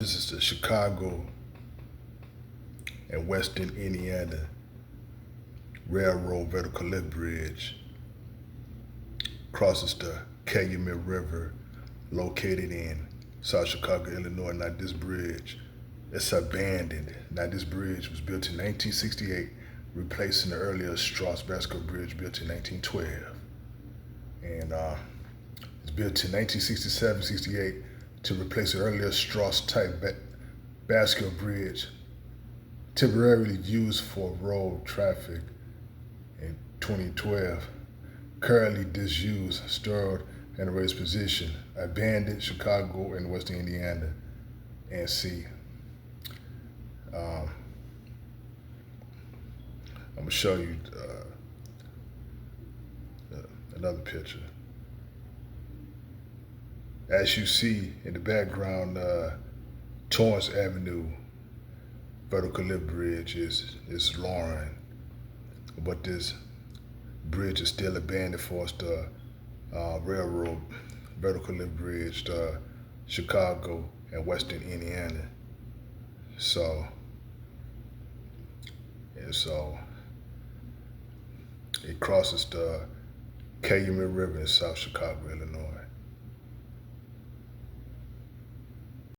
This is the Chicago and Western Indiana Railroad Vertical Lift Bridge. Crosses the Calumet River, located in South Chicago, Illinois. Now this bridge, it's abandoned. Now this bridge was built in 1968, replacing the earlier Strauss-Basco Bridge built in 1912. And it's built in 1967-68 to replace the earlier Strauss-type Basco Bridge, temporarily used for road traffic in 2012. Currently disused, stored in a raised position, abandoned Chicago and Western Indiana. And see, I'm gonna show you another picture. As you see in the background, Torrance Avenue Vertical Lift Bridge is lowering, but this bridge is still abandoned for us, the railroad vertical lift bridge to Chicago and Western Indiana. So it crosses the Calumet River in South Chicago, Illinois.